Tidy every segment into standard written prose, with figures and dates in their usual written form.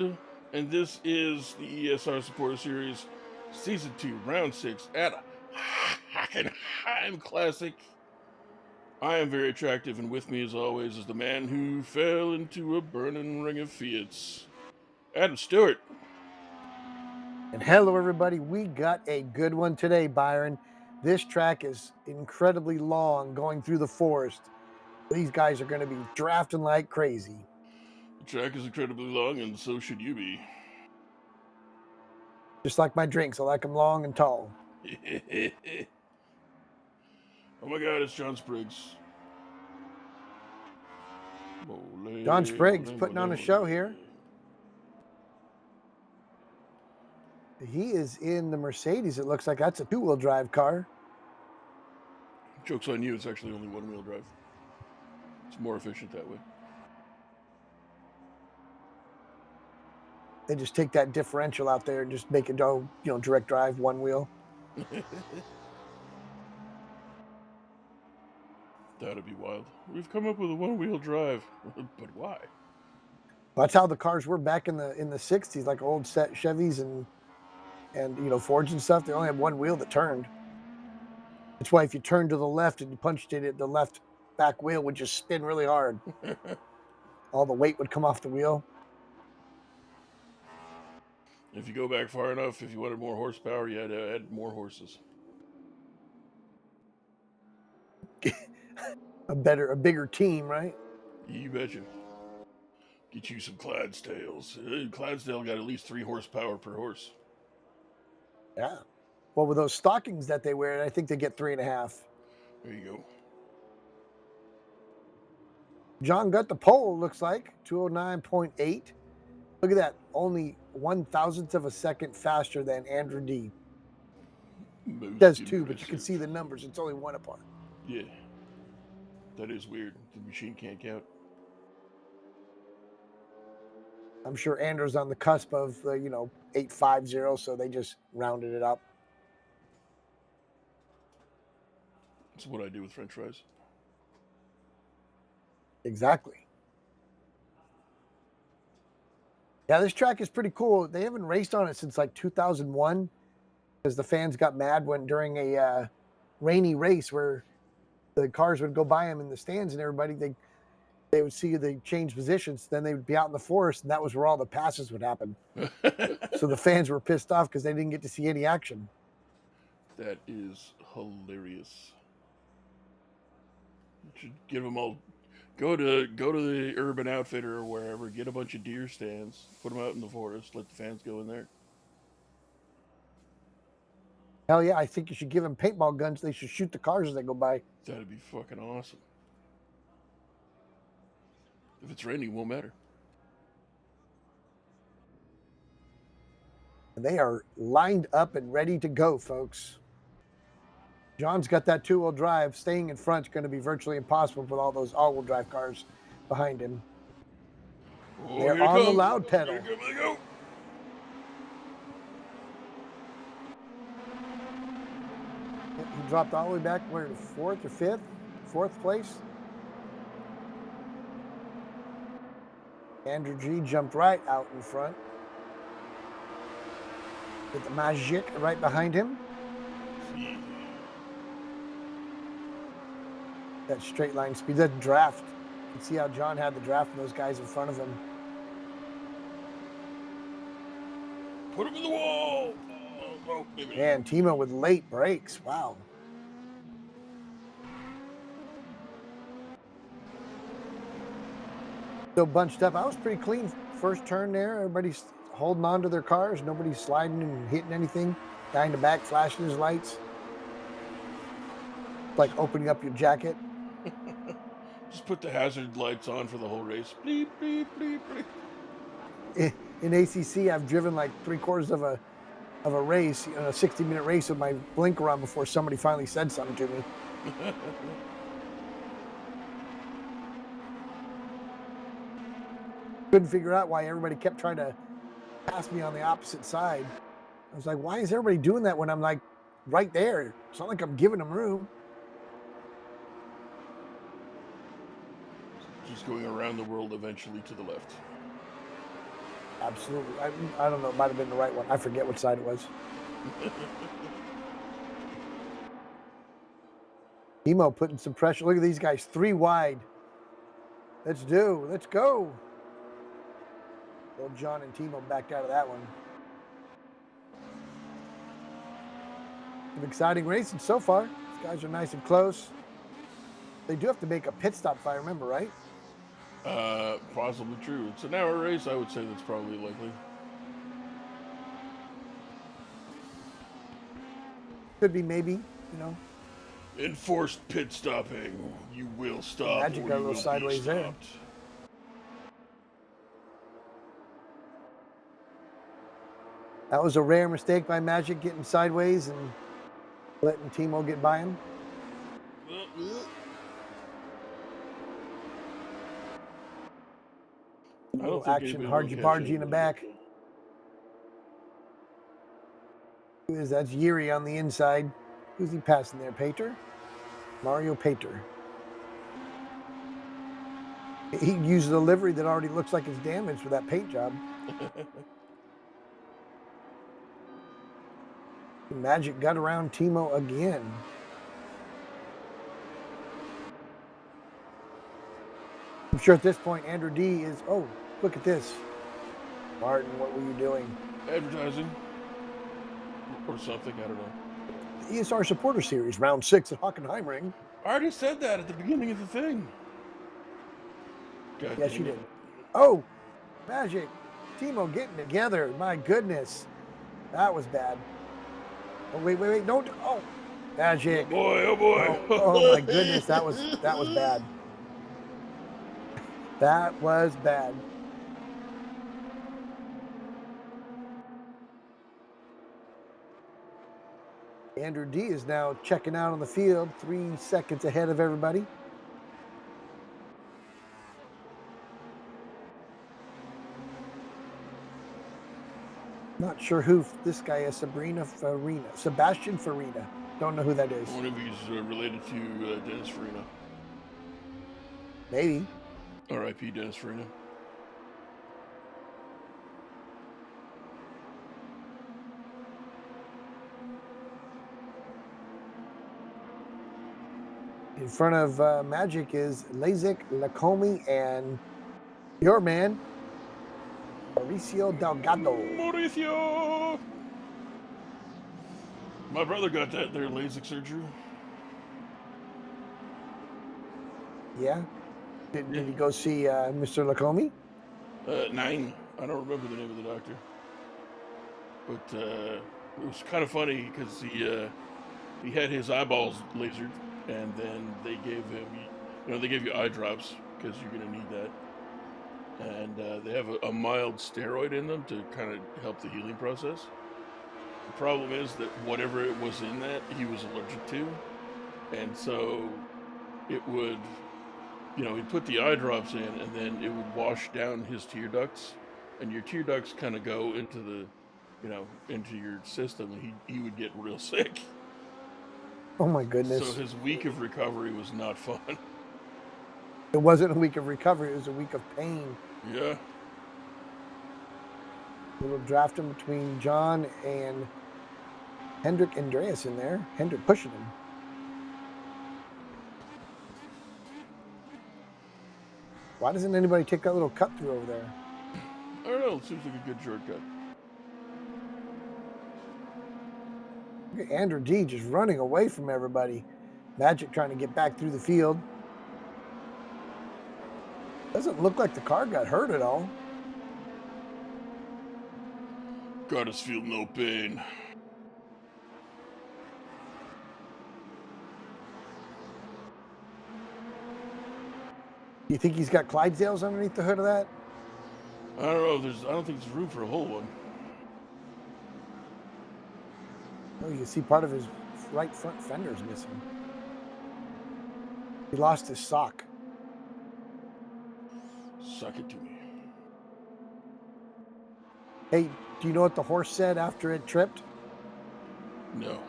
and this is the ESR Supporter Series, Season 2, Round 6 at Hockenheim Classic. I am very attractive, and with me, as always, is the man who fell into a burning ring of Fiats, Adam Stewart. And hello, everybody. We got a good one today, Byron. This track is incredibly long going through the forest. These guys are going to be drafting like crazy. The track is incredibly long, and so should you be. Just like my drinks, I like them long and tall. Oh my god, it's John Spriggs. John Spriggs putting on a show here. He is in the Mercedes. It looks like that's a two-wheel drive car. Joke's on you, it's actually only one-wheel drive. It's more efficient that way. They just take that differential out there and just make it go, direct drive, one wheel. That'd be wild. We've come up with a one-wheel drive, but why? That's how the cars were back in the 60s, like old set Chevys and Fords and stuff. They only had one wheel that turned. That's why if you turned to the left and you punched it, the left back wheel would just spin really hard. All the weight would come off the wheel. If you go back far enough, if you wanted more horsepower, you had to add more horses. A bigger team, right? You betcha. Get you some Clydesdales. Clydesdale got at least 3 horsepower per horse. Yeah. Well, with those stockings that they wear, I think they get 3.5. There you go. John got the pole, looks like 209.8. Look at that, only 1,000th of a second faster than Andrew D. It does too, but you can see the numbers. It's only one apart. Yeah. That is weird. The machine can't count. I'm sure Andrew's on the cusp of, 850, so they just rounded it up. That's what I do with French fries. Exactly. Yeah, this track is pretty cool. They haven't raced on it since like 2001 because the fans got mad when during a rainy race where the cars would go by them in the stands and everybody, they would see they change positions. Then they would be out in the forest, and that was where all the passes would happen. So the fans were pissed off because they didn't get to see any action. That is hilarious. You should give them all. Go to the Urban Outfitter or wherever. Get a bunch of deer stands. Put them out in the forest. Let the fans go in there. Hell yeah, I think you should give them paintball guns. They should shoot the cars as they go by. That'd be fucking awesome. If it's raining, it won't matter. And they are lined up and ready to go, folks. John's got that two-wheel drive. Staying in front is going to be virtually impossible with all those all-wheel drive cars behind him. Oh, they're on the loud pedal. Here they go. He dropped all the way back, where, to fourth place. Andrew G jumped right out in front. With the Magic right behind him. That straight line speed, that draft. You can see how John had the draft and those guys in front of him. Put him in the wall. Man, Timo with late brakes. Wow. So bunched up. I was pretty clean first turn there. Everybody's holding on to their cars. Nobody's sliding and hitting anything. Guy in the back flashing his lights. Like opening up your jacket. Just put the hazard lights on for the whole race. Bleep, bleep, bleep, bleep. In ACC, I've driven like 3/4 of a race, a 60-minute race with my blinker on before somebody finally said something to me. Couldn't figure out why everybody kept trying to pass me on the opposite side. I was like, why is everybody doing that when I'm like right there? It's not like I'm giving them room. Just going around the world eventually to the left. absolutely. I don't know. It might have been the right one. I forget what side it was. Emo putting some pressure. Look at these guys, 3 wide. Let's go. Old John and Timo backed out of that one. Some exciting racing so far. These guys are nice and close. They do have to make a pit stop, if I remember right. Possibly true. It's an hour race. I would say that's probably likely. Could be maybe, you know. Enforced pit stopping. You will stop Magic or got a you little will sideways be there. stopped. That was a rare mistake by Magic, getting sideways and letting Timo get by him. A little action, hargy-bargy in the back. Who is that? That's Yuri on the inside. Who's he passing there, Pater? Mario Pater. He uses a livery that already looks like it's damaged for that paint job. Magic got around Timo again. I'm sure at this point, Andrew D is, oh, look at this. Martin, what were you doing? Advertising. Or something, I don't know. The ESR Supporter Series, round 6 at Hockenheim Ring. I already said that at the beginning of the thing. God Yes, you dang did. it. Oh, Magic. Timo getting together. My goodness. That was bad. Oh, wait. Don't. Oh, Magic. Oh boy, oh boy. Oh my goodness. That was bad. That was bad. Andrew D is now checking out on the field, 3 seconds ahead of everybody. Not sure who this guy is. Sebastian Farina. Don't know who that is. I wonder if he's related to Dennis Farina. Maybe. R.I.P. Dennis Farina. In front of Magic is Lazik, Lacomi, and your man, Mauricio Delgado. Mauricio! My brother got that there LASIK surgery. Yeah? Did he go see Mr. Lacomi? 9. I don't remember the name of the doctor. But it was kind of funny because he had his eyeballs lasered, and then they gave him, they give you eye drops because you're going to need that. And they have a mild steroid in them to kind of help the healing process. The problem is that whatever it was in that, he was allergic to. And so it would, he'd put the eye drops in, and then it would wash down his tear ducts. And your tear ducts kind of go into the, into your system, and he would get real sick. Oh my goodness. So his week of recovery was not fun. It wasn't a week of recovery, it was a week of pain. Yeah. A little drafting between John and Hendrik Andreas in there. Hendrik pushing him. Why doesn't anybody take that little cut through over there? I don't know, it seems like a good shortcut. Look at Andrew D just running away from everybody. Magic trying to get back through the field. Doesn't look like the car got hurt at all. Goddess feel no pain. Do you think he's got Clydesdales underneath the hood of that? I don't know. I don't think there's room for a whole one. Oh, you can see part of his right front fender is missing. He lost his sock. Suck it to me. Hey, do you know what the horse said after it tripped? No.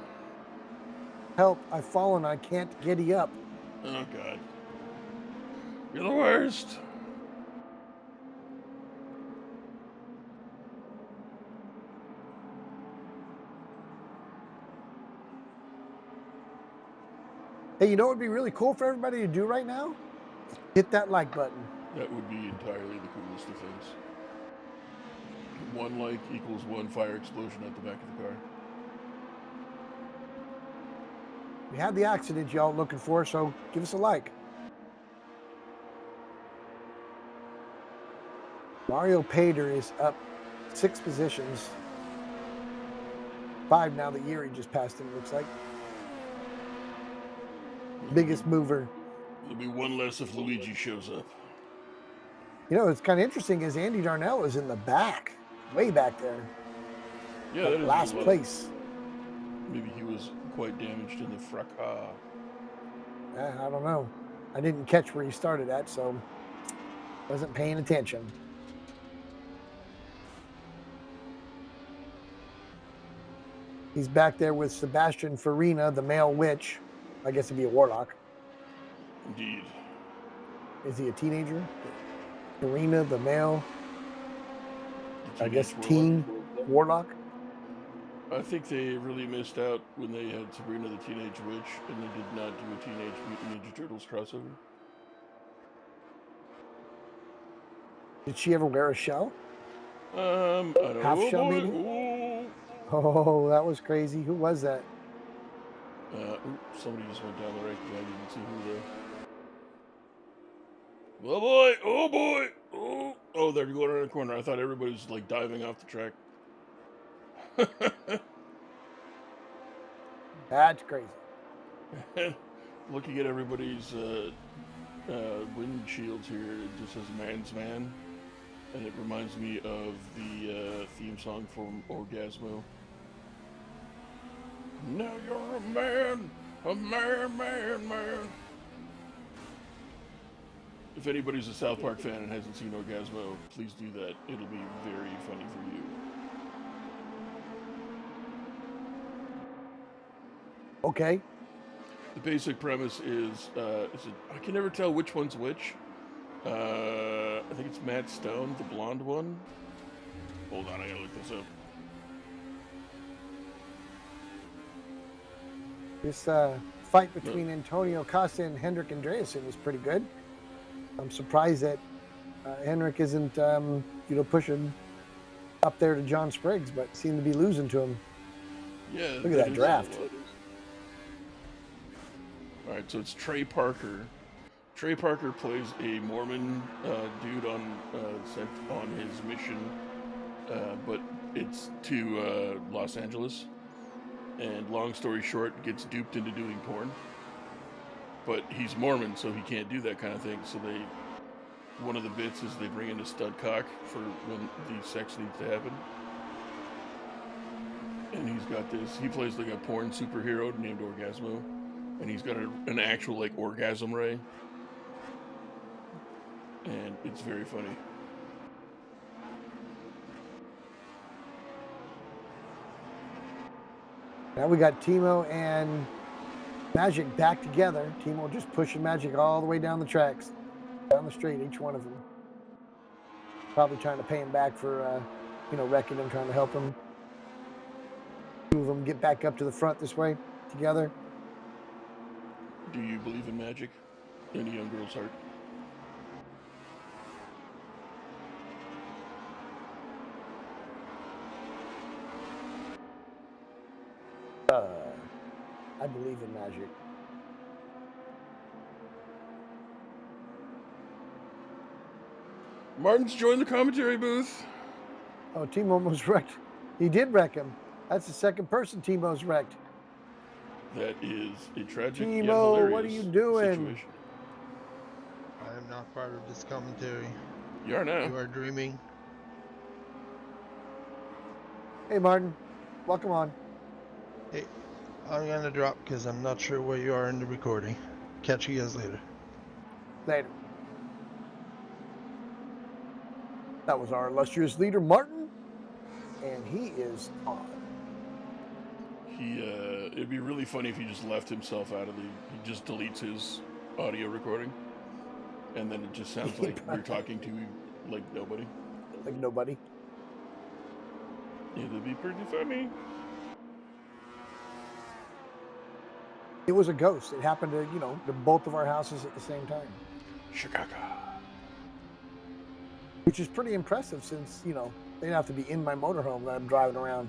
Help, I've fallen, I can't giddy up. Oh, God. You're the worst. Hey, you know what would be really cool for everybody to do right now? Hit that like button. That would be entirely the coolest of things. One like equals one fire explosion at the back of the car. We had the accident y'all looking for, so give us a like. Mario Pater is up 6 positions. 5 now that Yuri just passed him, looks like. Biggest mover. There'll be one less if Luigi shows up. You know, it's kind of interesting is Andy Darnell is in the back, way back there. Yeah, like that is last a lot. place. Maybe he was quite damaged in the fracas. I don't know. I didn't catch where he started at, so wasn't paying attention. He's back there with Sebastian Farina, the male witch. I guess it'd be a warlock. Indeed. Is he a teenager? Farina, the male, I guess Warlock. teen warlock. I think they really missed out when they had Sabrina the Teenage Witch and they did not do a Teenage Mutant Ninja Turtles crossover. Did she ever wear a shell? I don't Half know. shell, Boy. maybe? Ooh. Oh, that was crazy. Who was that? Somebody just went down the rank. I didn't see who though. Oh boy! Oh boy! Oh, they're going around the corner. I thought everybody was like diving off the track. That's crazy. Looking at everybody's windshields here, it just says "Man's Man," and it reminds me of the theme song from Orgasmo. Now you're a man, man. If anybody's a South Park fan and hasn't seen Orgasmo, please do that. It'll be very funny for you. Okay. The basic premise is I can never tell which one's which. I think it's Matt Stone, the blonde one. Hold on, I gotta look this up. This fight between Antonio Costa and Hendrik Andreasen is pretty good. I'm surprised that Hendrik isn't, pushing up there to John Spriggs, but seemed to be losing to him. Yeah, look at that draft. All right, so it's Trey Parker. Trey Parker plays a Mormon dude sent on his mission, but it's to Los Angeles. And long story short, gets duped into doing porn. But he's Mormon, so he can't do that kind of thing. So one of the bits is they bring in a stud cock for when the sex needs to happen. And he's got this. He plays like a porn superhero named Orgasmo, and he's got an actual like orgasm ray. And it's very funny. Now we got Timo and Magic back together. Timo just pushing Magic all the way down the tracks, down the straight, each one of them. Probably trying to pay him back for, wrecking him, trying to help him. Two of them get back up to the front this way together. Do you believe in magic in a young girl's heart? I believe in magic. Martin's joined the commentary booth. Oh, Timo almost wrecked. He did wreck him. That's the second person Timo's wrecked. That is a tragic Timo, yet hilarious what are you doing? Situation. I am not part of this commentary. You are now. You are dreaming. Hey, Martin. Welcome on. Hey, I'm gonna drop because I'm not sure where you are in the recording. Catch you guys later. Later. That was our illustrious leader, Martin, and he is on. It'd be really funny if he just left himself out of he just deletes his audio recording, and then it just sounds like we're talking to like nobody. Like nobody. It'd be pretty funny. It was a ghost. It happened to, to both of our houses at the same time, Chicago. which is pretty impressive since, they'd have to be in my motorhome that I'm driving around.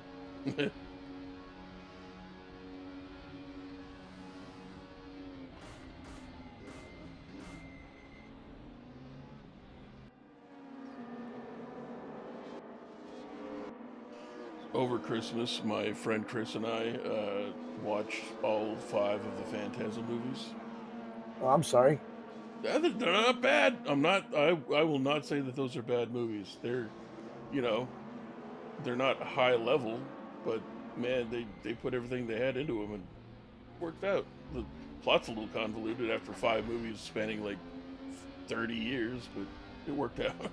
Over Christmas, my friend Chris and I watched all 5 of the Phantasm movies. Oh, I'm sorry. They're not bad. I will not say that those are bad movies. They're, you know, they're not high level, but man, they put everything they had into them and worked out. The plot's a little convoluted after 5 movies spanning like 30 years, but it worked out.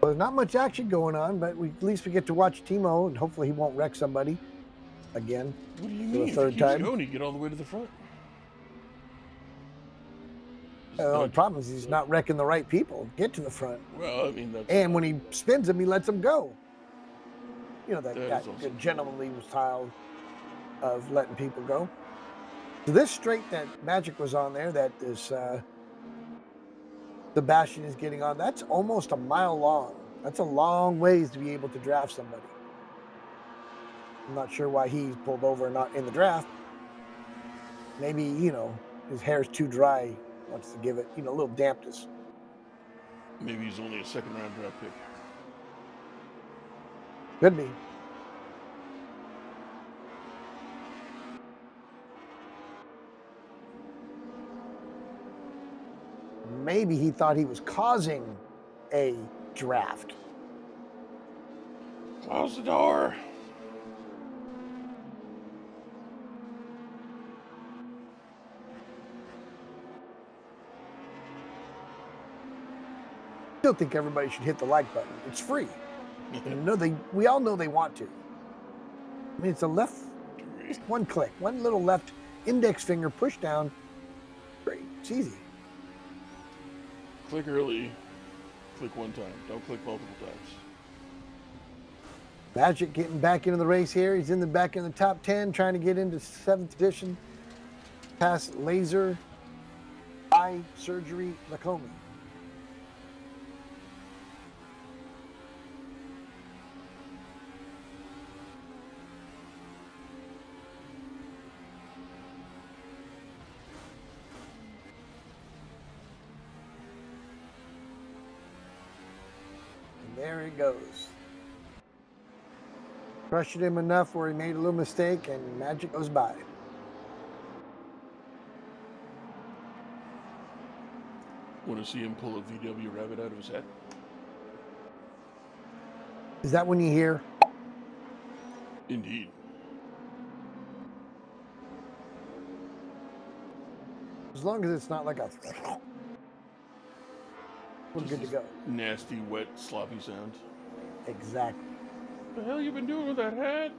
Well, there's not much action going on, but at least we get to watch Timo, and hopefully he won't wreck somebody again. What do you For the mean? third If he keeps time. going, he get all the way to the front. The only problem is he's not wrecking the right people. Get to the front. Well, I mean, that's... And when he spins them, he lets them go. That That is also good gentlemanly style of letting people go. So this straight that Magic was on there, that this Sebastian is getting on, that's almost a mile long. That's a long ways to be able to draft somebody. I'm not sure why he's pulled over and not in the draft. Maybe, his hair's too dry, wants to give it, a little dampness. Maybe he's only a second-round draft pick. Could be. Maybe he thought he was causing a draft. Close the door. I still think everybody should hit the like button. It's free. We all know they want to. I mean, it's a left, just one click, one little left index finger push down. Great, it's easy. Click early. Click one time. Don't click multiple times. Magic getting back into the race here. He's back in the top 10, trying to get into 7th edition. Past laser, eye surgery, Lacomi. There he goes. Pressured him enough where he made a little mistake, and Magic goes by. Want to see him pull a VW rabbit out of his hat? Is that when you hear? Indeed. As long as it's not like a... We're good to go. Nasty, wet, sloppy sound. Exactly. What the hell you been doing with that hat?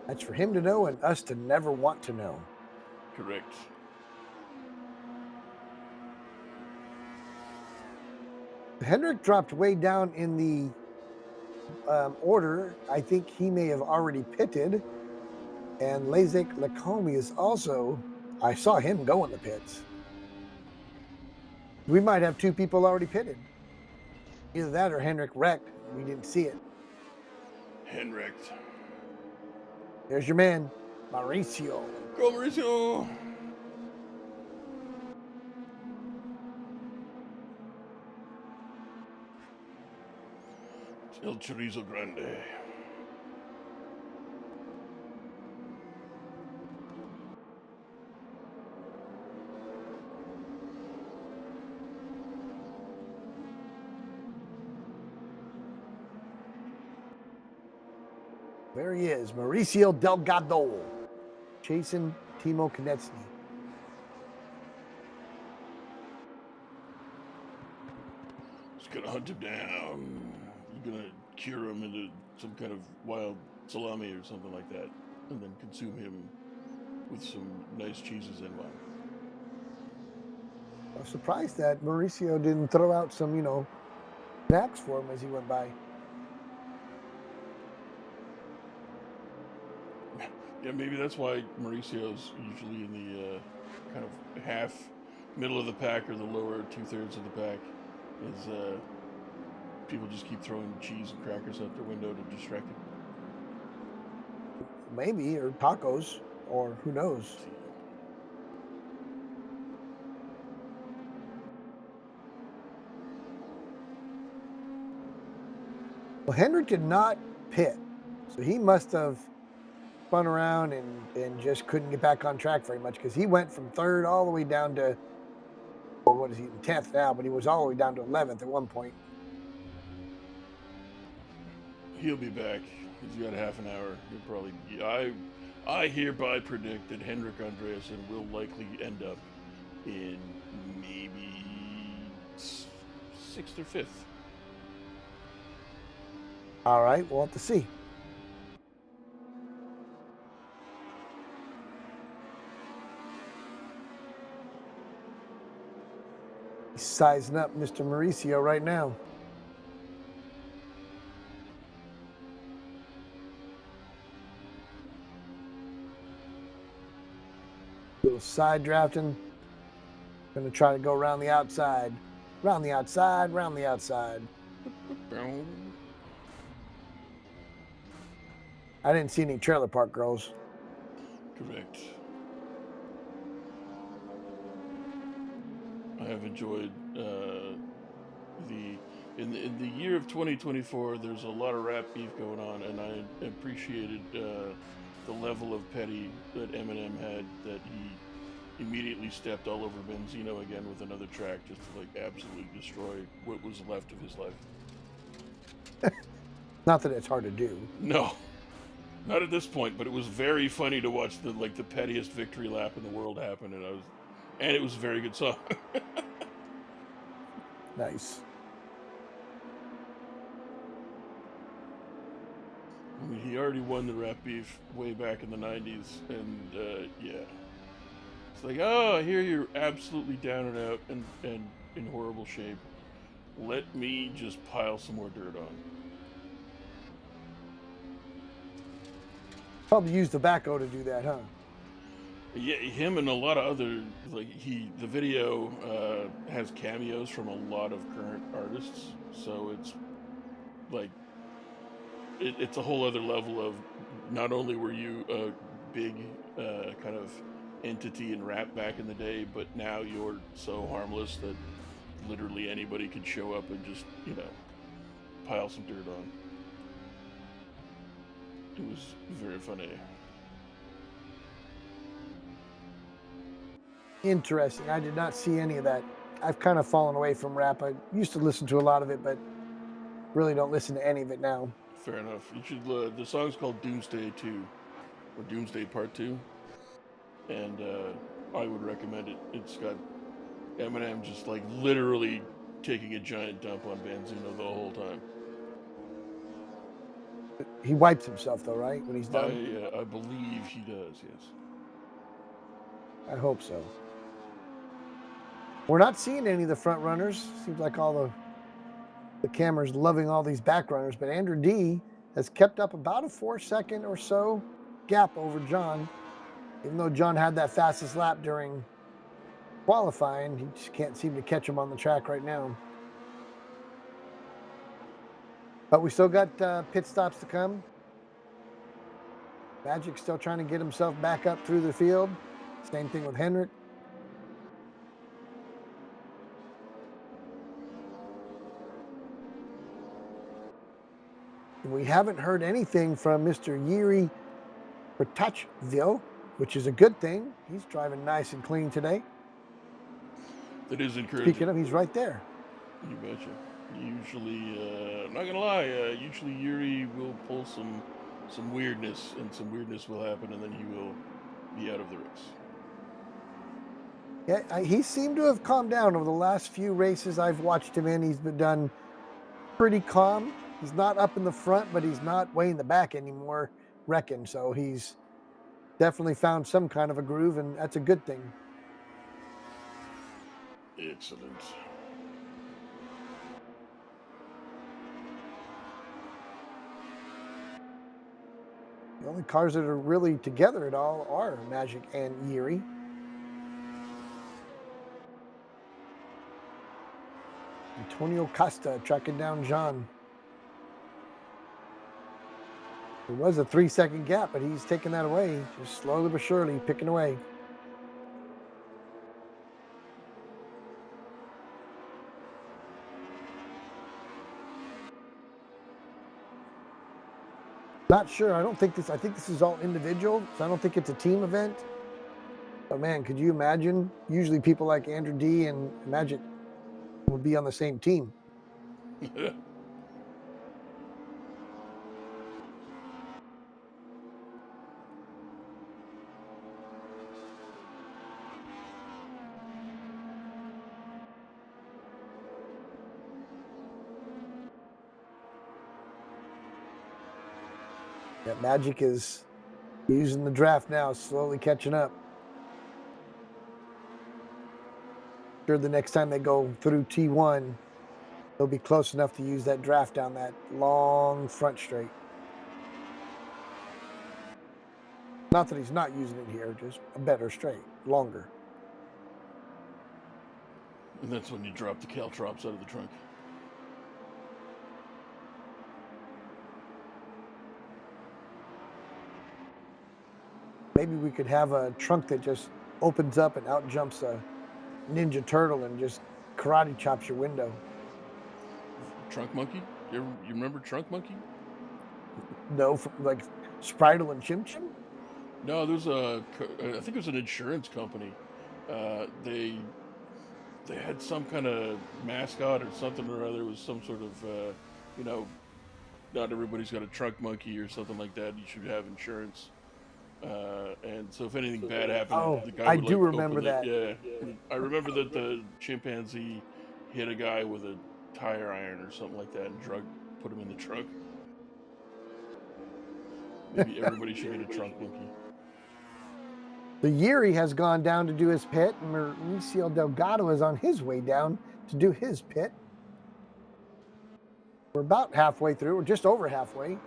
That's for him to know and us to never want to know. Correct. Hendrick dropped way down in the order. I think he may have already pitted. And Lazek Lacomi is also, I saw him go in the pits. We might have 2 people already pitted. Either that or Hendrick wrecked. We didn't see it. Hendrick. There's your man, Mauricio. Go, Mauricio! El Chorizo Grande. There he is, Mauricio Delgado, chasing Timo Konechny. He's gonna hunt him down. He's gonna cure him into some kind of wild salami or something like that, and then consume him with some nice cheeses and wine. I was surprised that Mauricio didn't throw out some, snacks for him as he went by. Yeah, maybe that's why Mauricio's usually in the kind of half middle of the pack or the lower 2/3 of the pack. Is people just keep throwing cheese and crackers out their window to distract him. Maybe, or tacos, or who knows. Well, Hendrick did not pit, so he must have spun around and just couldn't get back on track very much because he went from third all the way down to, well, what is he, in 10th now, but he was all the way down to 11th at one point. He'll be back. He's got half an hour. He'll probably. I hereby predict that Hendrik Andreasen will likely end up in maybe 6th or 5th. All right, we'll have to see. He's sizing up Mr. Mauricio right now. Little side drafting. Going to try to go around the outside. Round the outside, round the outside. I didn't see any trailer park girls. Correct. I have enjoyed in the year of 2024. There's a lot of rap beef going on, and I appreciated the level of petty that Eminem had. That he immediately stepped all over Benzino again with another track, just to like absolutely destroy what was left of his life. Not that it's hard to do. No, not at this point. But it was very funny to watch the pettiest victory lap in the world happen, and it was a very good song. Nice. I mean, he already won the rap beef way back in the 90s, and yeah. It's like, oh, I hear you're absolutely down and out and in horrible shape. Let me just pile some more dirt on. Probably use tobacco to do that, huh? Yeah, him and a lot of other, the video has cameos from a lot of current artists, so it's like, it's a whole other level of, not only were you a big kind of entity in rap back in the day, but now you're so harmless that literally anybody could show up and just, pile some dirt on. It was very funny. Interesting. I did not see any of that. I've kind of fallen away from rap. I used to listen to a lot of it, but really don't listen to any of it now. Fair enough. You should. The song's called Doomsday 2, or Doomsday Part 2, and I would recommend it. It's got Eminem just literally taking a giant dump on Benzino the whole time. He wipes himself though, right? When he's done? I believe he does, yes. I hope so. We're not seeing any of the front runners. Seems like all the cameras loving all these back runners, but Andrew D has kept up about a 4-second or so gap over John. Even though John had that fastest lap during qualifying, he just can't seem to catch him on the track right now. But we still got pit stops to come. Magic still trying to get himself back up through the field. Same thing with Hendrick. And we haven't heard anything from Mr. Yuri Bertachville, which is a good thing. He's driving nice and clean today. That is encouraging. Speaking of, he's right there. You betcha. Usually, I'm not gonna lie. Usually Yuri will pull some weirdness, and some weirdness will happen, and then he will be out of the race. Yeah, he seemed to have calmed down over the last few races I've watched him in. He's been done pretty calm. He's not up in the front, but he's not way in the back anymore, wrecking. So he's definitely found some kind of a groove, and that's a good thing. Excellent. The only cars that are really together at all are Magic and Yuri. Antonio Costa tracking down Jean. It was a 3-second gap, but he's taking that away, just slowly but surely picking away. Not sure. I think this is all individual, so I don't think it's a team event. But man, could you imagine? Usually people like Andrew D and Magic would be on the same team. Yeah, Magic is using the draft now, slowly catching up. Sure, the next time they go through T1, they'll be close enough to use that draft down that long front straight. Not that he's not using it here, just a better straight, longer. And that's when you drop the caltrops out of the trunk. Maybe we could have a trunk that just opens up and out jumps a Ninja Turtle and just karate chops your window. Trunk Monkey? You remember Trunk Monkey? No, like Spritle and Chim Chim? No, there's I think it was an insurance company. They had some kind of mascot or something or other. It was some sort of, not everybody's got a trunk monkey or something like that. You should have insurance. And so if anything bad happened, the guy would do remember that. Yeah, I remember that the chimpanzee hit a guy with a tire iron or something like that and put him in the trunk. Maybe everybody should get a trunk monkey. The Yuri has gone down to do his pit, and Mauricio Delgado is on his way down to do his pit. We're about halfway through. We're just over halfway.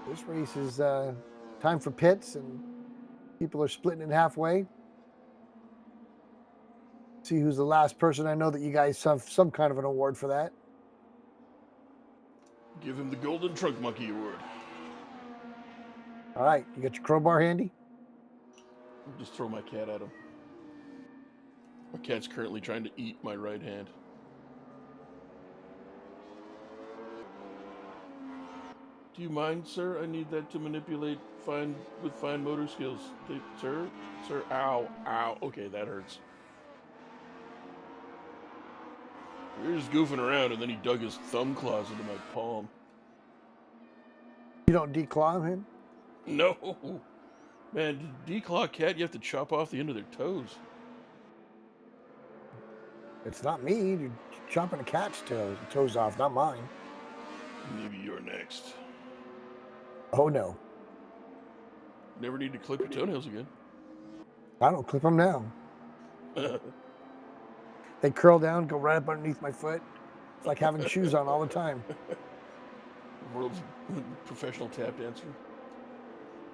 This race is time for pits, and people are splitting it halfway. See who's the last person. I know that you guys have some kind of an award for that. Give him the Golden Trunk Monkey Award. All right, you got your crowbar handy? I'll just throw my cat at him. My cat's currently trying to eat my right hand. Do you mind, sir? I need that to manipulate with fine motor skills. Sir? Ow. Okay, that hurts. We were just goofing around, and then he dug his thumb claws into my palm. You don't declaw him? No. Man, to declaw a cat, you have to chop off the end of their toes. It's not me. You're chopping a cat's toes off, not mine. Maybe you're next. Oh, no. Never need to clip your toenails again. I don't clip them now. They curl down, go right up underneath my foot. It's like having shoes on all the time. World's professional tap dancer.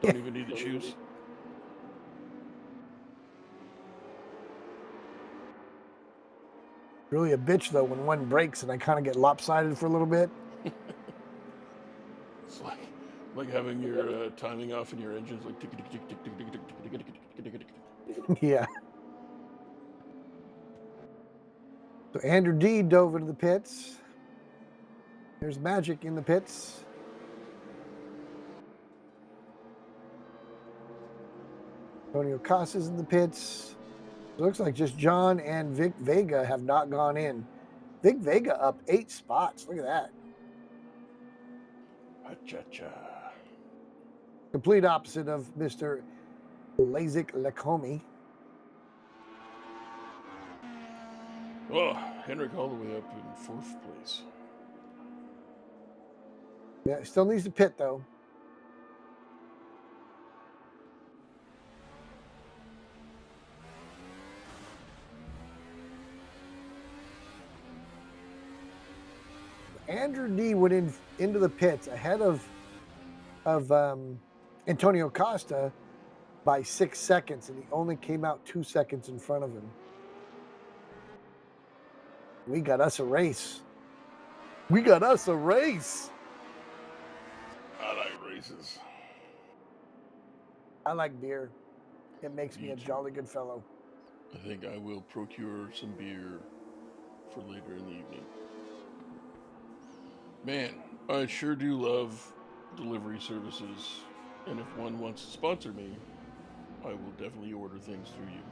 Don't even need the shoes. Really a bitch, though, when one breaks and I kind of get lopsided for a little bit. It's like having your timing off in your engines, like tick tick tick tick tick tick tick tick tick tick tick. Yeah. So Andrew D dove into the pits. There's Magic in the pits. Antonio Costa's in the pits. It looks like just John and Vic Vega have not gone in. Vic Vega up 8 spots. Look at that. Cha-cha. Complete opposite of Mr. Lazik Lecomi. Oh, Henrik all the way up in 4th place. Yeah, still needs to pit though. Andrew D went into the pits ahead of Antonio Costa by 6 seconds, and he only came out 2 seconds in front of him. We got us a race. We got us a race. I like races. I like beer. It makes me Me a too. jolly good fellow. I think I will procure some beer for later in the evening. Man, I sure do love delivery services, and if one wants to sponsor me, I will definitely order things through you.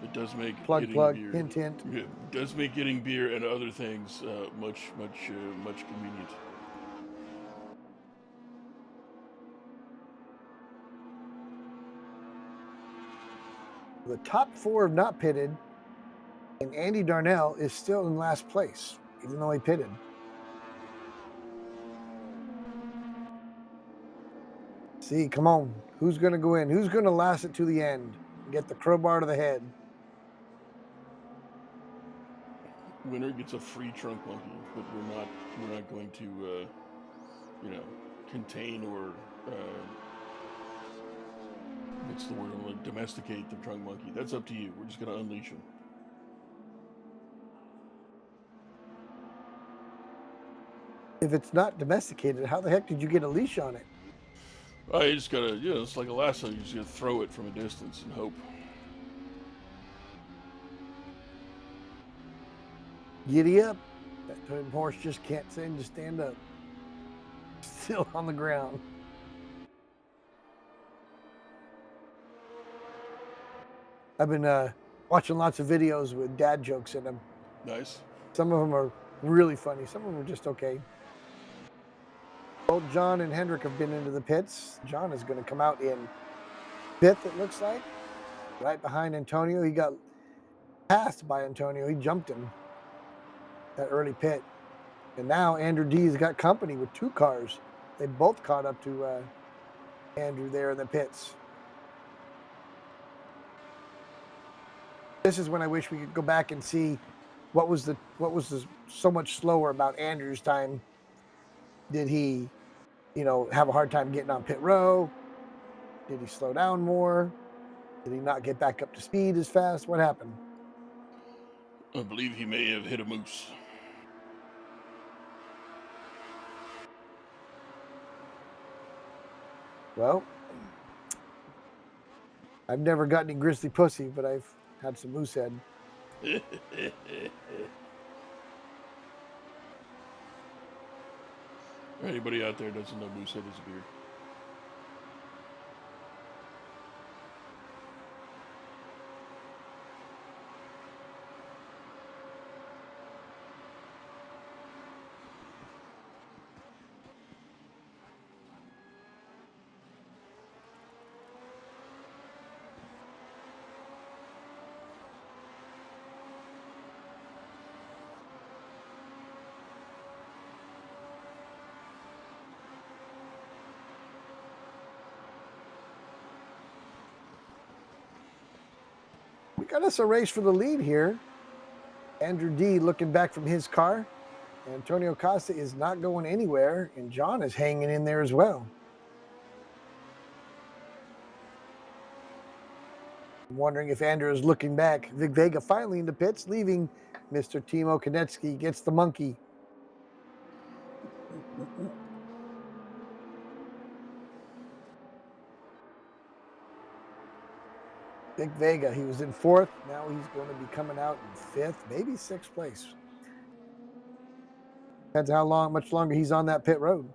It does make Plug, getting plug, beer. hint, hint. It does make getting beer and other things much convenient. The top 4 have not pitted, and Andy Darnell is still in last place, even though he pitted. See, come on. Who's going to go in? Who's going to last it to the end and get the crowbar to the head? Winner gets a free trunk monkey, but we're not going to contain or what's the word? Like domesticate the trunk monkey. That's up to you. We're just gonna unleash him. If it's not domesticated, how the heck did you get a leash on it? I just gotta, it's like a lasso. You just gotta throw it from a distance and hope. Giddy up. That twin horse just can't seem to stand up. Still on the ground. I've been watching lots of videos with dad jokes in them. Nice. Some of them are really funny. Some of them are just okay. Both John and Hendrick have been into the pits. John is going to come out in 5th, it looks like. Right behind Antonio. He got passed by Antonio. He jumped him that early pit. And now Andrew D's got company with 2 cars. They both caught up to Andrew there in the pits. This is when I wish we could go back and see what was so much slower about Andrew's time. Did he, have a hard time getting on pit row? Did he slow down more? Did he not get back up to speed as fast? What happened? I believe he may have hit a moose. Well, I've never got any grizzly pussy, but I've had some moose head. Anybody out there doesn't know Moosehead is a beer. We got us a race for the lead here. Andrew D looking back from his car. Antonio Costa is not going anywhere, and John is hanging in there as well. I'm wondering if Andrew is looking back. Vic Vega finally into pits, leaving Mr. Timo Konecki. Gets the monkey. Vic Vega, he was in 4th. Now he's going to be coming out in 5th, maybe 6th place. Depends how much longer he's on that pit road.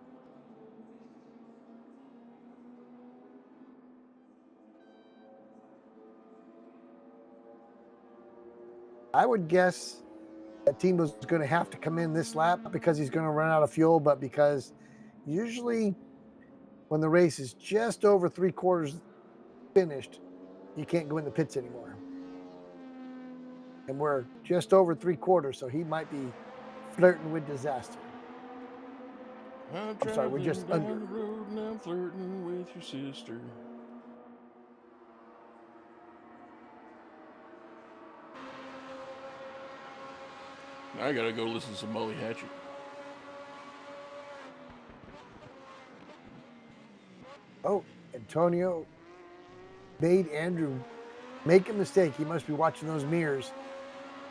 I would guess that Timo's going to have to come in this lap because he's going to run out of fuel, but because usually when the race is just over 3/4 finished, you can't go in the pits anymore. And we're just over 3/4, so he might be flirting with disaster. I'm sorry, we're traveling just down under. the road and I'm flirting with your sister. I gotta go listen to some Molly Hatchet. Oh, Antonio made Andrew make a mistake. He must be watching those mirrors.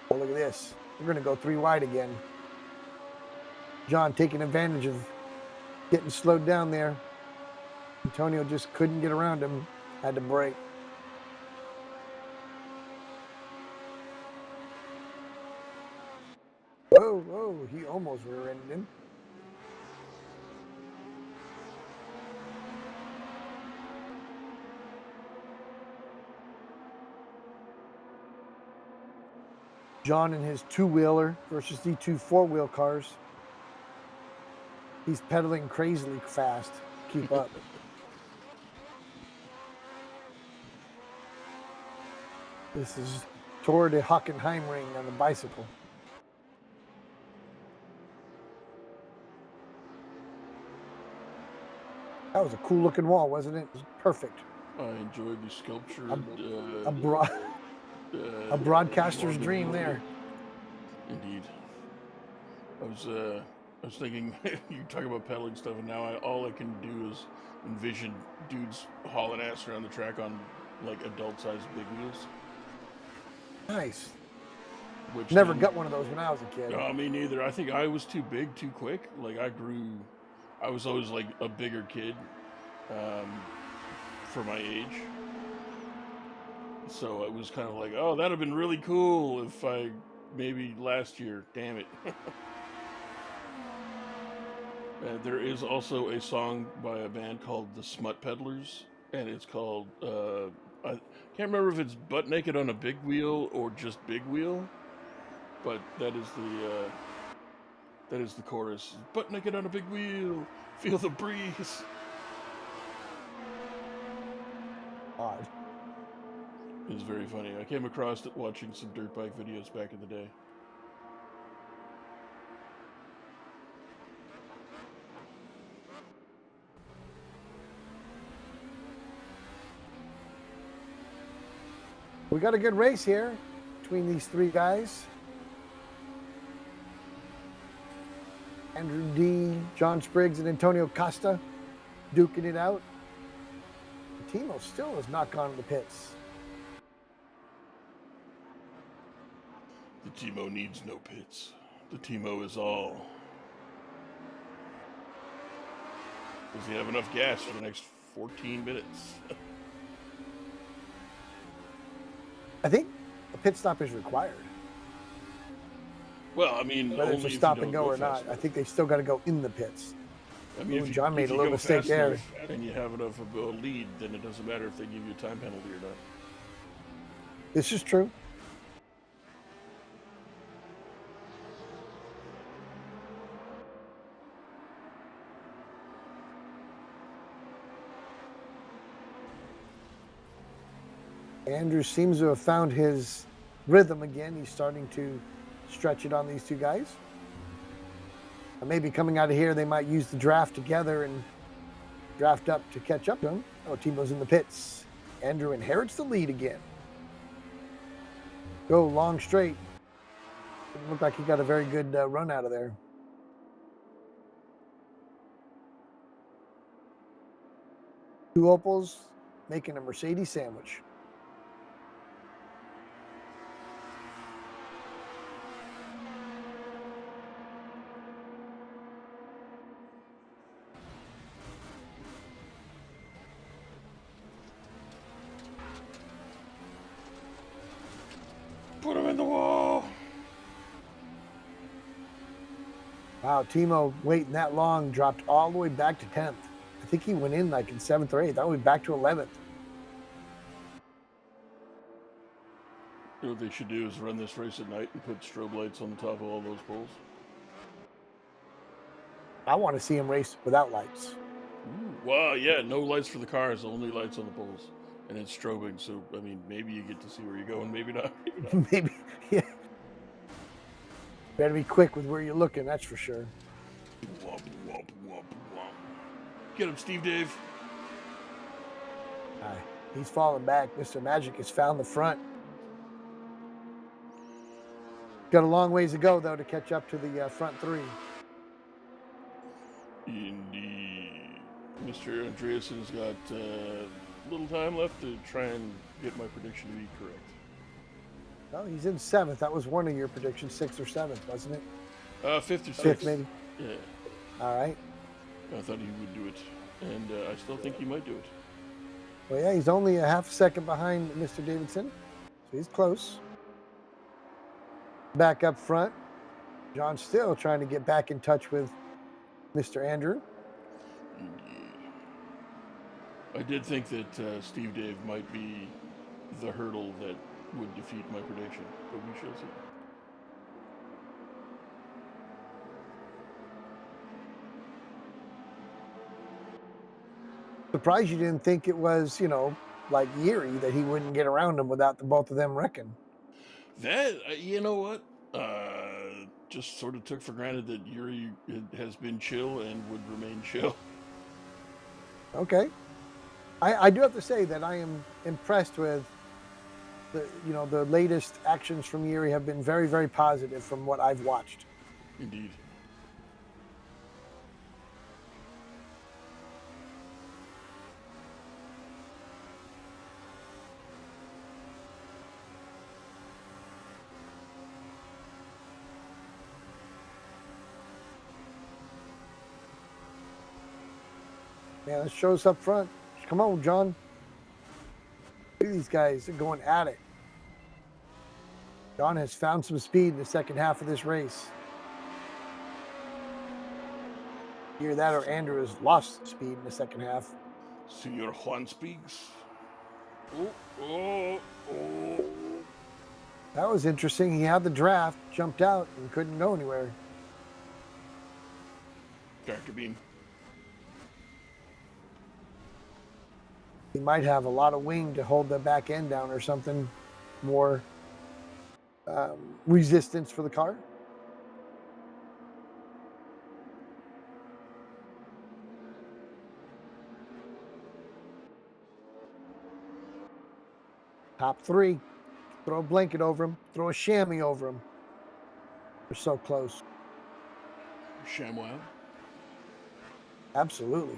Oh, look at this. We're going to go 3 wide again. John taking advantage of getting slowed down there. Antonio just couldn't get around him. Had to brake. Whoa, whoa. He almost rear-ended him. John in his 2-wheeler versus the 2 4-wheel cars. He's pedaling crazily fast. Keep up. This is toward a Hockenheim ring on a bicycle. That was a cool looking wall, wasn't it? It was perfect. I enjoyed the sculpture. A broadcaster's dream there. Indeed. I was thinking you talk about pedaling stuff, and now all I can do is envision dudes hauling ass around the track on like adult-sized big wheels. Nice. Which Never got one of those when I was a kid. No, me neither. I think I was too big too quick. Like I was always like a bigger kid for my age. So it was kind of like, oh, that'd have been really cool if I maybe last year. Damn it. There is also a song by a band called the Smut Peddlers, and it's called I can't remember if it's Butt Naked on a Big Wheel or just Big Wheel, but that is the chorus. Butt naked on a big wheel, feel the breeze. Odd. It's very funny. I came across it watching some dirt bike videos back in the day. We got a good race here between these 3 guys. Andrew D, John Spriggs, and Antonio Costa duking it out. Timo still has not gone to the pits. The Timo needs no pits. The Timo is all. Does he have enough gas for the next 14 minutes? I think a pit stop is required. Well, I mean, whether only it's a stop if you and don't go or not, enough. I think they still got to go in the pits. I mean, Ooh, John made if a you little go mistake fast there. enough and you have enough of a lead, then it doesn't matter if they give you a time penalty or not. This is true. Andrew seems to have found his rhythm again. He's starting to stretch it on these 2 guys. And maybe coming out of here, they might use the draft together and draft up to catch up to him. Oh, Timo's in the pits. Andrew inherits the lead again. Go long straight. Didn't look like he got a very good run out of there. Two Opals making a Mercedes sandwich. Put him in the wall. Wow, Timo waiting that long, dropped all the way back to 10th. I think he went in like in 7th or 8th. That went back to 11th. You know what they should do is run this race at night and put strobe lights on the top of all those poles. I want to see him race without lights. Ooh, wow, yeah, no lights for the cars, only lights on the poles. And it's strobing, so, I mean, maybe you get to see where you're going, maybe not. Maybe, yeah. Better be quick with where you're looking, that's for sure. Womp, womp, womp, womp. Get him, Steve Dave. He's falling back. Mr. Magic has found the front. Got a long ways to go, though, to catch up to the front three. Indeed. Mr. Andreassen's got little time left to try and get my prediction to be correct. Oh, he's in 7th. That was one of your predictions, 6th or 7th, wasn't it? 5th or 6th. 5th, maybe. Yeah. All right. I thought he would do it, and I still think he might do it. Well, yeah, he's only a half a second behind Mr. Davidson, so he's close. Back up front, John still trying to get back in touch with Mr. Andrew. Indeed. I did think that Steve Dave might be the hurdle that would defeat my prediction, but we shall see. Surprised you didn't think it was, like Yuri, that he wouldn't get around him without the both of them wrecking. That, you know what? Just sort of took for granted that Yuri has been chill and would remain chill. Okay. I do have to say that I am impressed with the latest actions from Yuri have been very, very positive from what I've watched. Indeed. Yeah, let's show us up front. Come on, John. Look at these guys are going at it. John has found some speed in the second half of this race. Either that or Andrew has lost speed in the second half. Senor Juan speaks. Oh. That was interesting. He had the draft, jumped out, and couldn't go anywhere. Tractor beam. He might have a lot of wing to hold the back end down or something more resistance for the car. Top 3. Throw a blanket over him. Throw a chamois over him. We're so close. ShamWow. Absolutely.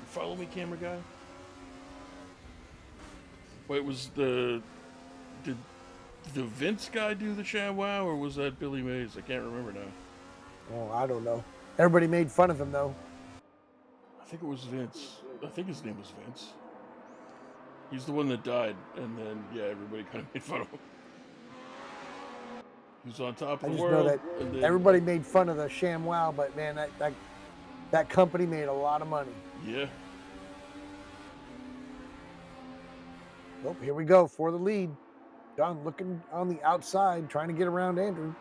Follow me, camera guy. Wait, did the Vince guy do the ShamWow, or was that Billy Mays? I can't remember now. Oh, I don't know. Everybody made fun of him, though. I think it was Vince. I think his name was Vince. He's the one that died, and then, yeah, everybody kind of made fun of him. He was on top of I the just world. know that everybody made fun of the ShamWow, but man, that company made a lot of money. Yeah. Oh, here we go for the lead. John looking on the outside, trying to get around Andrew.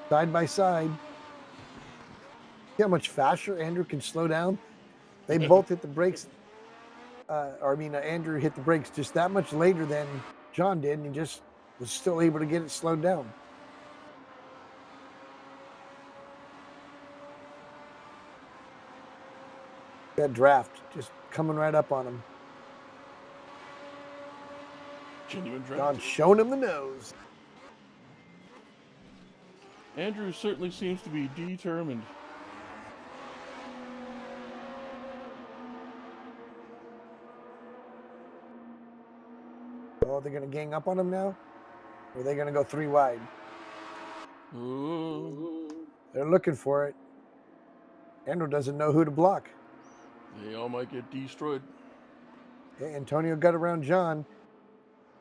Side by side. See how much faster Andrew can slow down? They both hit the brakes. Andrew hit the brakes just that much later than John did, and he just was still able to get it slowed down. That draft just coming right up on him. Genuine draft. John showing him the nose. Andrew certainly seems to be determined. Oh, they're going to gang up on him now? Or are they going to go 3 wide? Ooh. They're looking for it. Andrew doesn't know who to block. They all might get destroyed. Okay, Antonio got around John.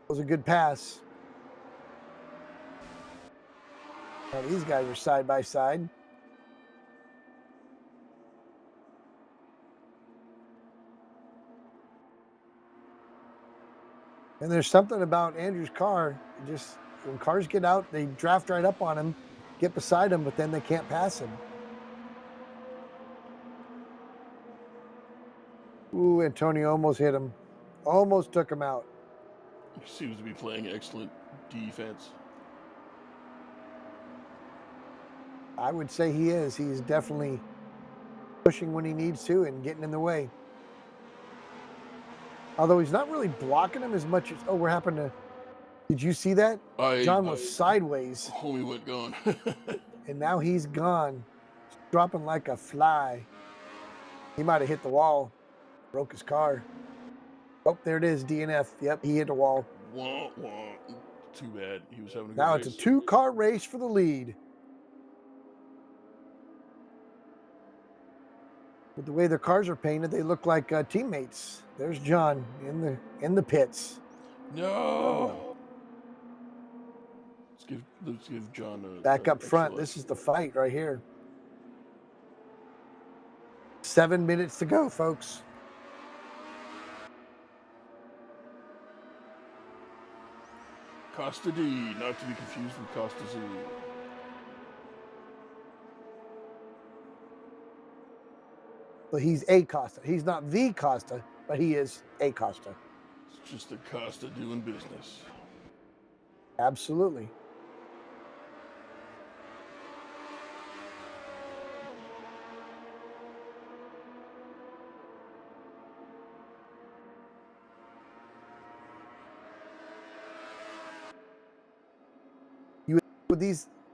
That was a good pass. Now these guys are side by side. And there's something about Andrew's car. Just when cars get out, they draft right up on him, get beside him, but then they can't pass him. Ooh, Antonio almost hit him. Almost took him out. He seems to be playing excellent defense. I would say he is. He's definitely pushing when he needs to and getting in the way. Although he's not really blocking him as much as, oh, we're happening to, did you see that? John was sideways. Homie went gone. And now he's gone. Dropping like a fly. He might have hit the wall. Broke his car. Oh, there it is, DNF. Yep, he hit the wall. Wah, wah. Too bad. He was having a good Now race. it's a 2-car race for the lead. With the way their cars are painted, they look like teammates. There's John in the pits. No. Let's give John a back up front. This is the fight right here. 7 minutes to go, folks. Costa D, not to be confused with Costa Z. But he's a Costa. He's not the Costa, but he is a Costa. It's just the Costa doing business. Absolutely.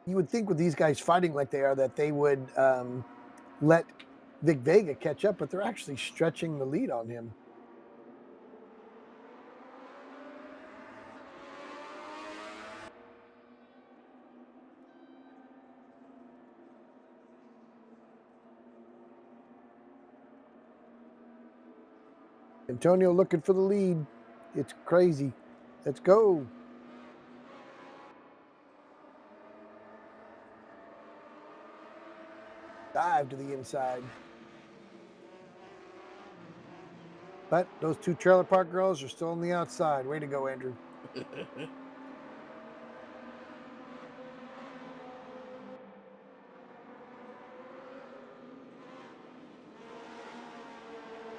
You would think with these guys fighting like they are that they would let Vic Vega catch up, but they're actually stretching the lead on him. Antonio looking for the lead. It's crazy. Let's go. Dive to the inside. But those two trailer park girls are still on the outside. Way to go, Andrew.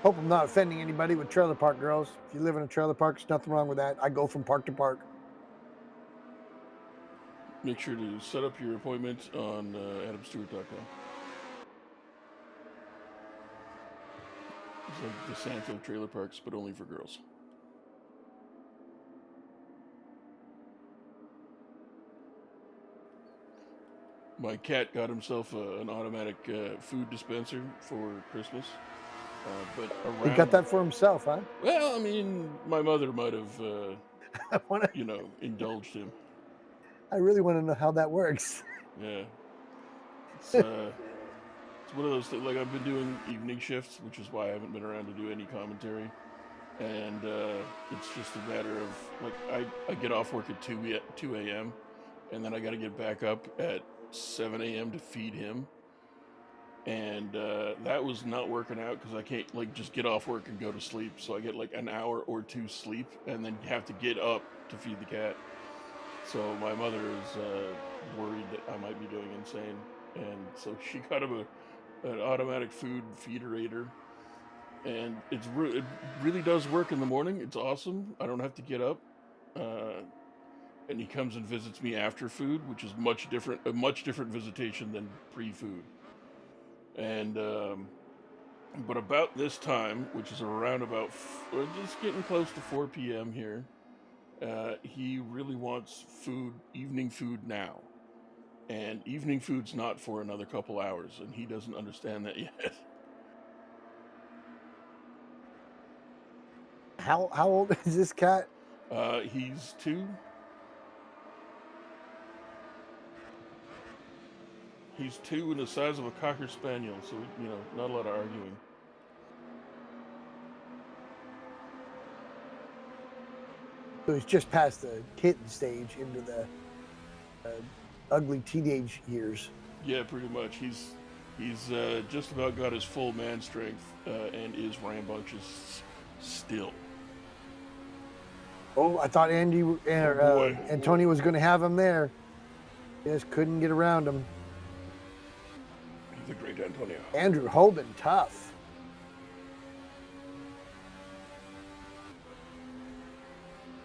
Hope I'm not offending anybody with trailer park girls. If you live in a trailer park, there's nothing wrong with that. I go from park to park. Make sure to set up your appointment on AdamStewart.com. It's like DeSanto trailer parks, but only for girls. My cat got himself an automatic food dispenser for Christmas. But He got that for himself, huh? Well, I mean, my mother might have, indulged him. I really want to know how that works. Yeah. It's one of those things, like I've been doing evening shifts, which is why I haven't been around to do any commentary. And it's just a matter of, like, I get off work at 2 a.m., and then I got to get back up at 7 a.m. to feed him. And that was not working out because I can't, like, just get off work and go to sleep. So I get, like, an hour or two sleep and then have to get up to feed the cat. So my mother is worried that I might be doing insane. And so she got him an automatic food feederator. And it really does work in the morning. It's awesome. I don't have to get up. And he comes and visits me after food, which is a much different visitation than pre-food. And but about this time, which is around about just getting close to 4 p.m. here, he really wants evening food now. And evening food's not for another couple hours, and he doesn't understand that yet. How old is this cat? He's 2. He's 2 and the size of a Cocker Spaniel, so, not a lot of arguing. So he's just past the kitten stage into the ugly teenage years. Yeah, pretty much. He's just about got his full man strength and is rambunctious still. Oh, I thought boy. Antonio was going to have him there. Just couldn't get around him. The great Antonio. Andrew Holden, tough.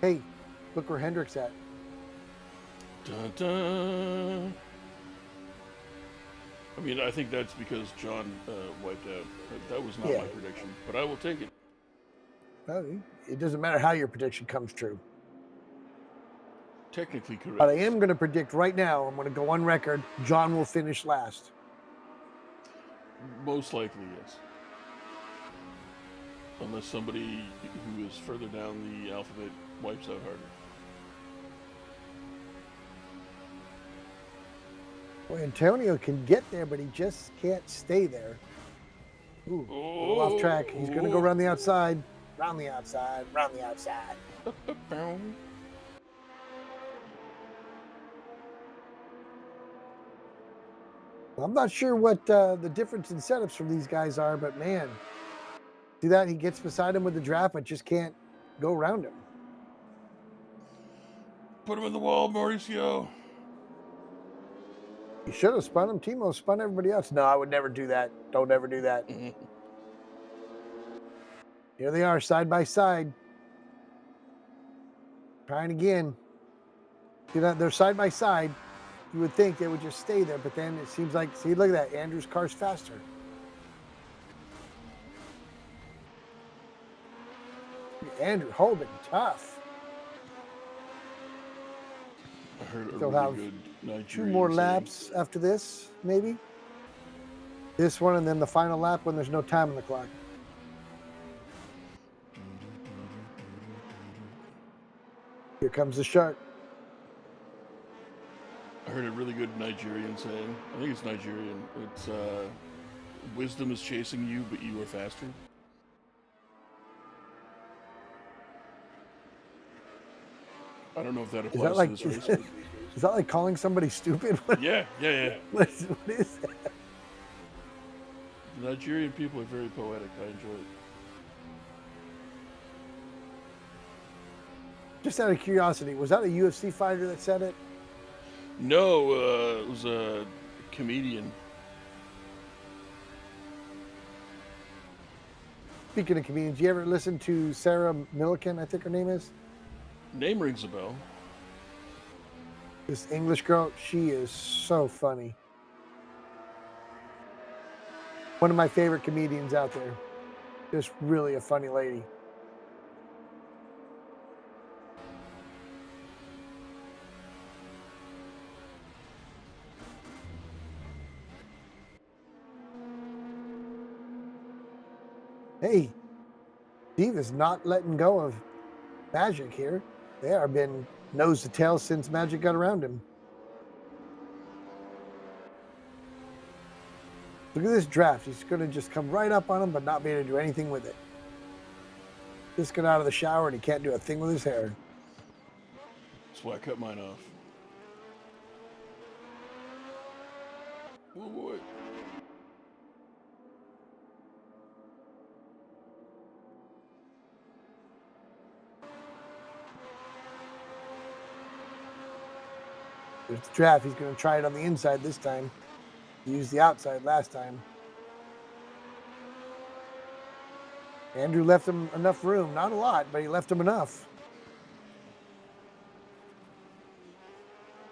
Hey, look where Hendrick's at. Dun, dun. I mean, I think that's because John wiped out. That was not my prediction, but I will take it. Well, it doesn't matter how your prediction comes true. Technically correct. But I am going to predict right now, I'm going to go on record, John will finish last. Most likely, yes. Unless somebody who is further down the alphabet wipes out harder. Well, Antonio can get there, but he just can't stay there. Ooh, a little off track. He's going to go around the outside. Round the outside, round the outside. I'm not sure what the difference in setups from these guys are, but man, see that? He gets beside him with the draft, but just can't go around him. Put him in the wall, Mauricio. You should have spun him. Timo spun everybody else. No, I would never do that. Don't ever do that. Here they are, side by side. Trying again. See that? They're side by side. You would think they would just stay there, but then it seems like, see, look at that. Andrew's car's faster. Andrew Holden, tough. I heard a They'll really have good Nigerian 2 more saying. laps after this, maybe. This one and then the final lap when there's no time on the clock. Here comes the shark. I heard a really good Nigerian saying. I think it's Nigerian. It's wisdom is chasing you, but you are faster. I don't know if that applies to this race. Is that like calling somebody stupid? Yeah. What is that? The Nigerian people are very poetic. I enjoy it. Just out of curiosity, was that a UFC fighter that said it? No, it was a comedian. Speaking of comedians, you ever listen to Sarah Millican, I think her name is? Name rings a bell. This English girl, she is so funny. One of my favorite comedians out there. Just really a funny lady. Hey, Steve is not letting go of Magic here. They are been nose to tail since Magic got around him. Look at this draft. He's going to just come right up on him, but not be able to do anything with it. Just got out of the shower and he can't do a thing with his hair. That's why I cut mine off. Oh boy. There's the draft. He's going to try it on the inside this time. He used the outside last time. Andrew left him enough room. Not a lot, but he left him enough.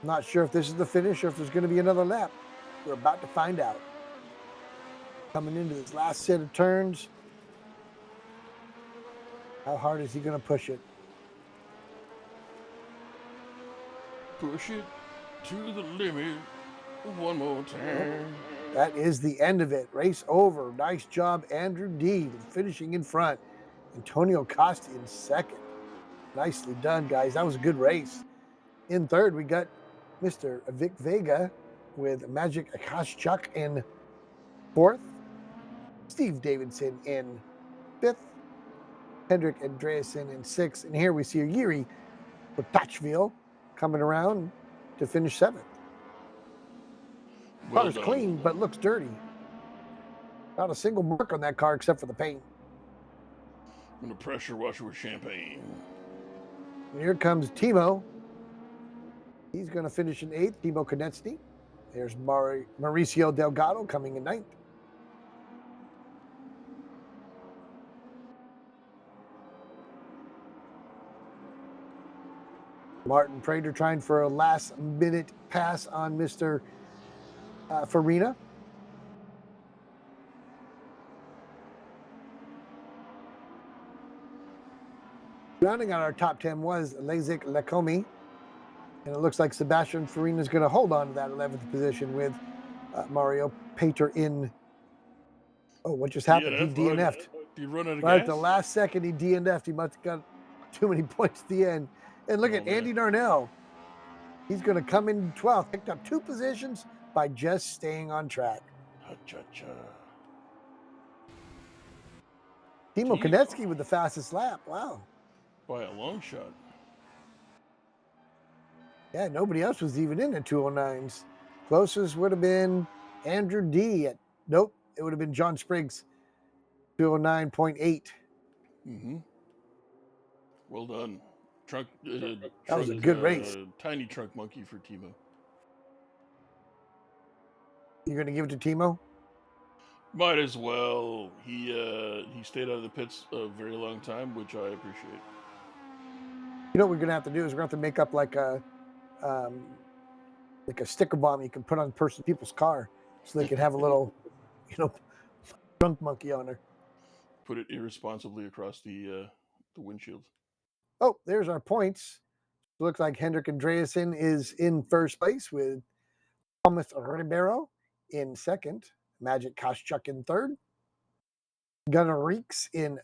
Not sure if this is the finish or if there's going to be another lap. We're about to find out. Coming into this last set of turns. How hard is he going to push it? Push it to the limit one more time. That is the end of it. Race over. Nice job, Andrew D. finishing in front. Antonio Costi in second. Nicely done, guys. That was a good race. In third, we got Mr. Vic Vega with Magic Akashchuk in fourth. Steve Davidson in fifth. Hendrik Andreasen in sixth. And here we see Yuri Potachville coming around to finish seventh. Well Car's done. clean, but looks dirty. Not a single mark on that car except for the paint. I'm gonna pressure wash it with champagne. And here comes Timo. He's going to finish in 8th. Timo Konecny. There's Mauricio Delgado coming in 9th. Martin Prater trying for a last-minute pass on Mr. Farina. Rounding out our top 10 was Lezik Lecomi. And it looks like Sebastian Farina is going to hold on to that 11th position with Mario Pater in. Oh, what just happened? He DNF'd. Did you run out of Right gas? at the last second, he DNF'd. He must have got too many points at the end. And look at Andy Darnell. He's going to come in 12th. Picked up 2 positions by just staying on track. Ha-cha-cha. Timo Konecny with the fastest lap. Wow. By a long shot. Yeah, nobody else was even in the 209s. Closest would have been Andrew D. Nope, it would have been John Spriggs, 209.8. Mm-hmm. Well done. That was a good race. Tiny trunk monkey for Timo. You're going to give it to Timo? Might as well. He stayed out of the pits a very long time, which I appreciate. You know what we're going to have to do is we're going to have to make up like a sticker bomb you can put on people's car so they can have a little, trunk monkey on her. Put it irresponsibly across the windshield. Oh, there's our points. Looks like Hendrik Andreasen is in first place with Thomas Ribeiro in second, Magic Koschuk in third, Gunnar Reeks in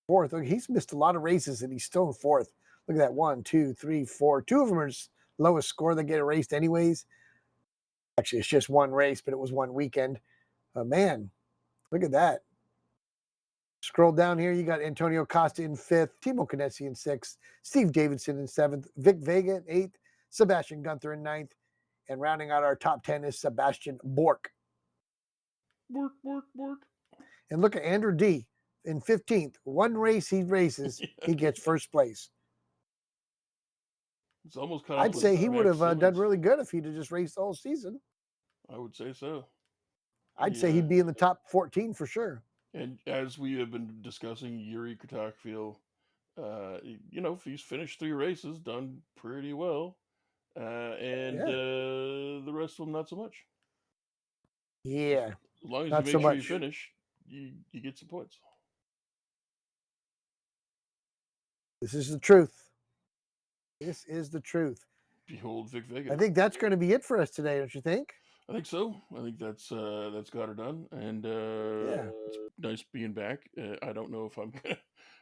fourth. Look, he's missed a lot of races and he's still in fourth. Look at that. 1, 2, 3, 4. 2 of them are lowest score. They get erased anyways. Actually, it's just one race, but it was one weekend. Man, look at that. Scroll down here. You got Antonio Costa in 5th, Timo Konecny in 6th, Steve Davidson in 7th, Vic Vega in 8th, Sebastian Gunther in 9th, and rounding out our top 10 is Sebastian Bork. Bork. And look at Andrew D. in 15th. One race he races, he gets first place. It's almost kind I'd of say he would have done really good if he'd have just raced the whole season. I would say so. I'd say he'd be in the top 14 for sure. And as we have been discussing, Yuri Kotakfield, if he's finished 3 races, done pretty well. The rest of them, not so much. Yeah. As long as not you make so sure much. you finish, you get some points. This is the truth. This is the truth. Behold Vic Vega. I think that's going to be it for us today, don't you think? I think so. I think that's got her done, and it's nice being back. I don't know if I'm gonna,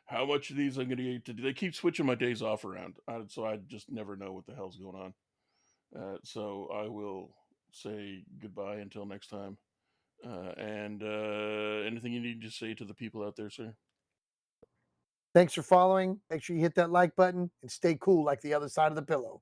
how much of these I'm gonna get to do. They keep switching my days off around, so I just never know what the hell's going on. So I will say goodbye until next time. And anything you need to say to the people out there, sir? Thanks for following. Make sure you hit that like button and stay cool like the other side of the pillow.